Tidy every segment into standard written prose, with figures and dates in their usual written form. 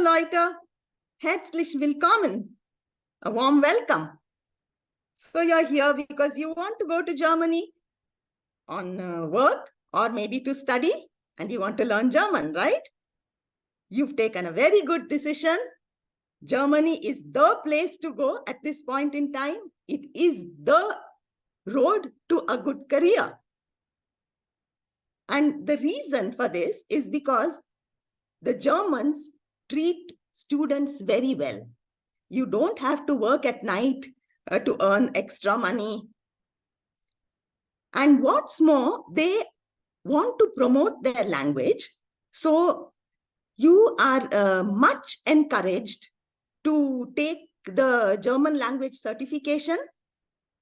Leute, herzlich willkommen, a warm welcome. So you're here because you want to go to Germany on work or maybe to study, and you want to learn German, right? You've taken a very good decision. Germany is the place to go at this point in time. It is the road to a good career. And the reason for this is because the Germans treat students very well. You don't have to work at night to earn extra money. And what's more, they want to promote their language. So you are much encouraged to take the German language certification.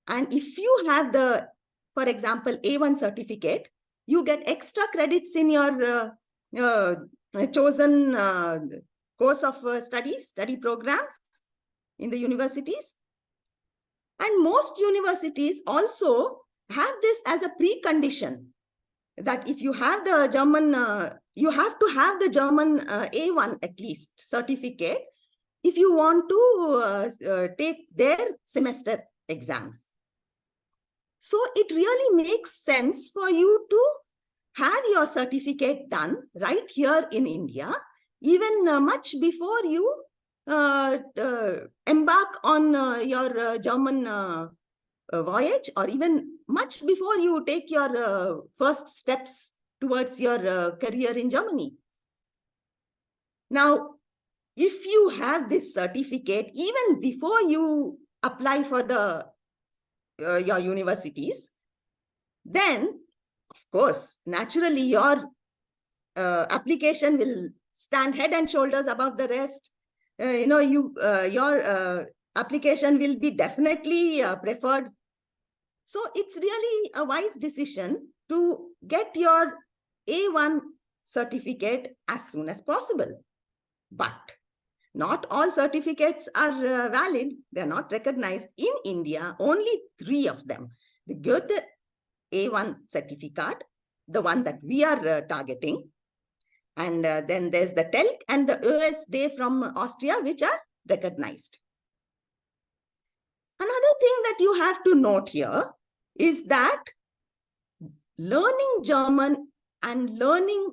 And if you have the, for example, A1 certificate, you get extra credits in your chosen course of study programs in the universities. And most universities also have this as a precondition that if you have the German, you have to have the German A1 at least certificate if you want to take their semester exams. So it really makes sense for you to have your certificate done right here in India, even much before you embark on your German voyage, or even much before you take your first steps towards your career in Germany. Now, if you have this certificate, even before you apply for the your universities, then, of course, naturally, your application will stand head and shoulders above the rest. Your application will be definitely preferred. So it's really a wise decision to get your A1 certificate as soon as possible. But not all certificates are valid. They're not recognized in India. Only 3 of them. The Goethe A1 certificate, the one that we are targeting. And then there's the TELC and the ÖSD from Austria, which are recognized. Another thing that you have to note here is that learning German and learning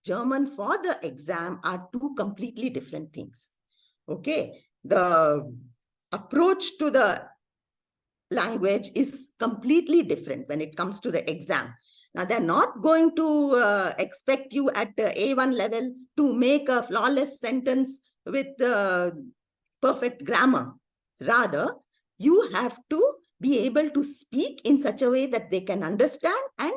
German for the exam are 2 completely different things. Okay, the approach to the language is completely different when it comes to the exam. Now, they're not going to expect you at the A1 level to make a flawless sentence with perfect grammar. Rather, you have to be able to speak in such a way that they can understand, and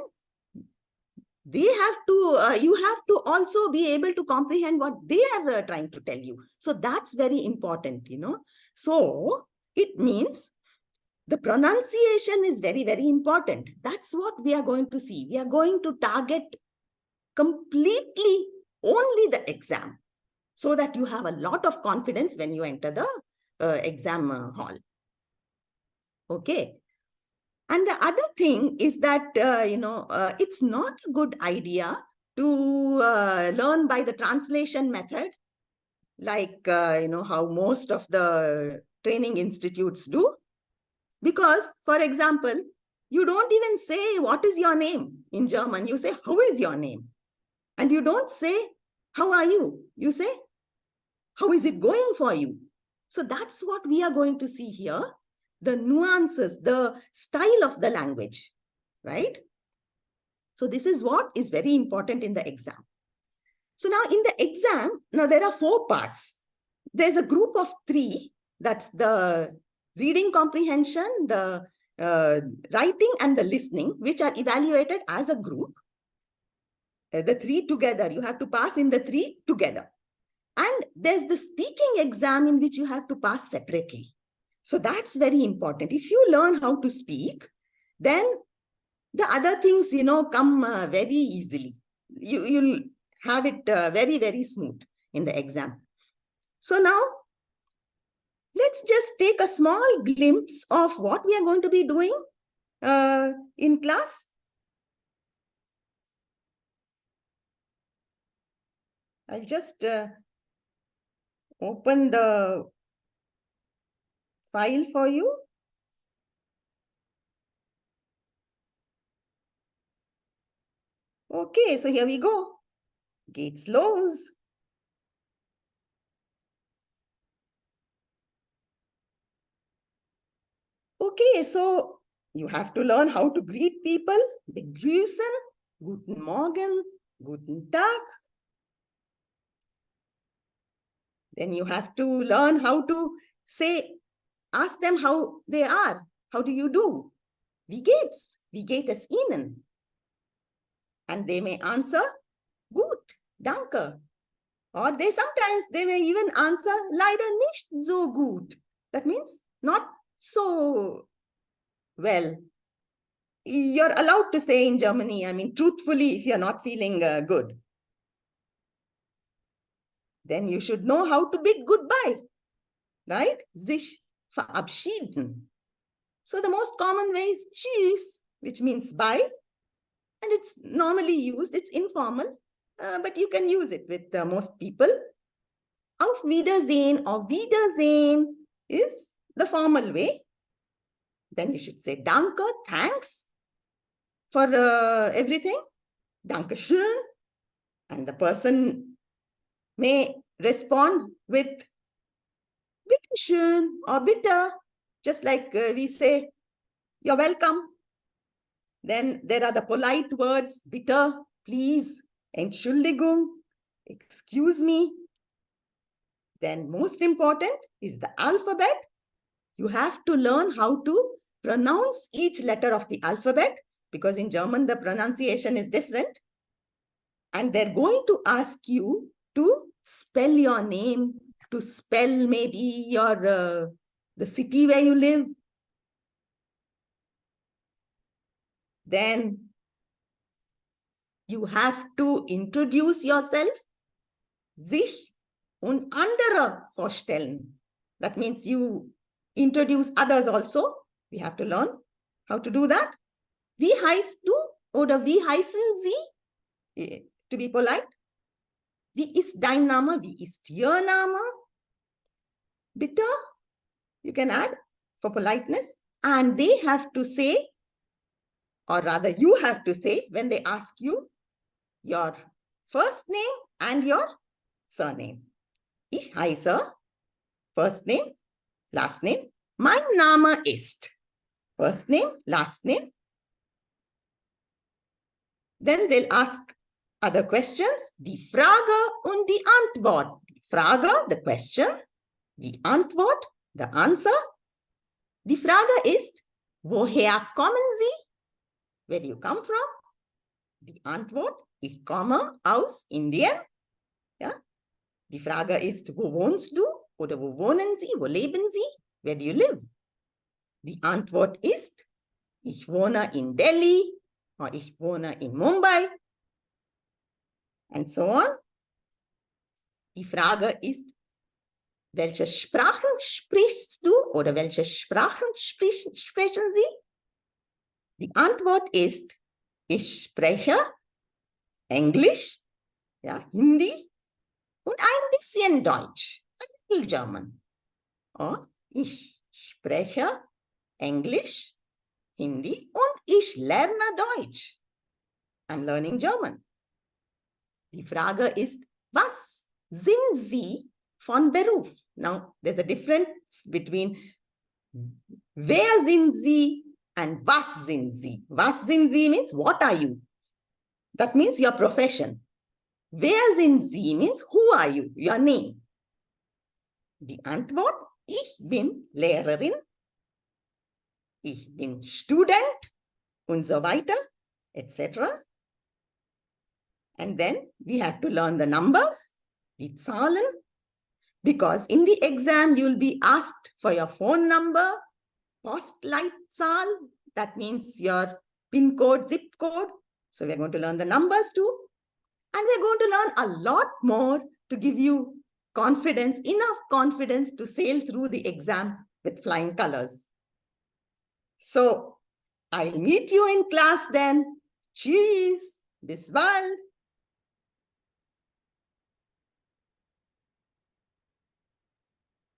they have to, you have to also be able to comprehend what they are trying to tell you. So that's very important, you know. So it means the pronunciation is very, very important. That's what we are going to see. We are going to target completely only the exam so that you have a lot of confidence when you enter the exam hall. Okay. And the other thing is that, it's not a good idea to learn by the translation method, like, how most of the training institutes do. Because, for example, you don't even say, what is your name in German? You say, how is your name? And you don't say, how are you? You say, how is it going for you? So that's what we are going to see here. The nuances, the style of the language, right? So this is what is very important in the exam. So now in the exam, now there are 4 parts. There's a group of 3. That's the reading comprehension, the writing, and the listening, which are evaluated as a group. The 3 together, you have to pass in the 3 together. And there's the speaking exam in which you have to pass separately. So that's very important. If you learn how to speak, then the other things, come very easily. You'll have it very, very smooth in the exam. So now, let's just take a small glimpse of what we are going to be doing in class. I'll just open the file for you. Okay, so here we go. Gates Lows. Okay, so you have to learn how to greet people. Begrüßen, Guten Morgen, Guten Tag. Then you have to learn how to say, ask them how they are. How do you do? Wie geht's? Wie geht es Ihnen? And they may answer, gut, danke. Or sometimes they may even answer, leider nicht so gut. That means not so well. You're allowed to say in Germany, I mean, truthfully, if you're not feeling good. Then you should know how to bid goodbye, right? Sich verabschieden. So the most common way is tschüss, which means bye. And it's normally used, it's informal, but you can use it with most people. Auf Wiedersehen or Wiedersehen is the formal way. Then you should say danke, thanks for everything. Dankeschön. And the person may respond with bitteschön or bitte, just like we say, you're welcome. Then there are the polite words, bitte, please, Entschuldigung, excuse me. Then most important is the alphabet. You have to learn how to pronounce each letter of the alphabet, because in German the pronunciation is different. And they're going to ask you to spell your name, to spell maybe your the city where you live. Then you have to introduce yourself. Sich und andere vorstellen. That means you introduce others also. We have to learn how to do that. Wie heißt du oder wie heißen Sie? To be polite. Wie ist dein Name? Wie ist Ihr Name? Bitte, you can add for politeness. And they have to say, or rather you have to say when they ask you your first name and your surname. Ich heiße, first name, last name. Mein Name ist, first name, last name. Then they'll ask other questions. Die Frage und die Antwort. Die Frage, the question. Die Antwort, the answer. Die Frage ist, woher kommen Sie? Where do you come from? Die Antwort, ich komme aus Indien. Ja? Die Frage ist, wo wohnst du? Oder wo wohnen Sie? Wo leben Sie? Where do you live? Die Antwort ist, ich wohne in Delhi oder ich wohne in Mumbai. And so on. Die Frage ist, welche Sprachen sprichst du oder welche Sprachen sprechen Sie? Die Antwort ist, ich spreche Englisch, ja, Hindi und ein bisschen Deutsch, a little German. Und ich spreche Englisch, Hindi und ich lerne Deutsch. I'm learning German. Die Frage ist, was sind Sie von Beruf? Now, there's a difference between wer sind Sie and was sind Sie. Was sind Sie means what are you? That means your profession. Wer sind Sie means who are you, your name. Die Antwort, ich bin Lehrerin, ich bin Student und so weiter, etc. And then we have to learn the numbers, die Zahlen, because in the exam you'll be asked for your phone number, Postleitzahl, that means your PIN code, zip code. So we're going to learn the numbers too. And we're going to learn a lot more to give you confidence, enough confidence to sail through the exam with flying colors. So I'll meet you in class then. Tschüss, bis bald.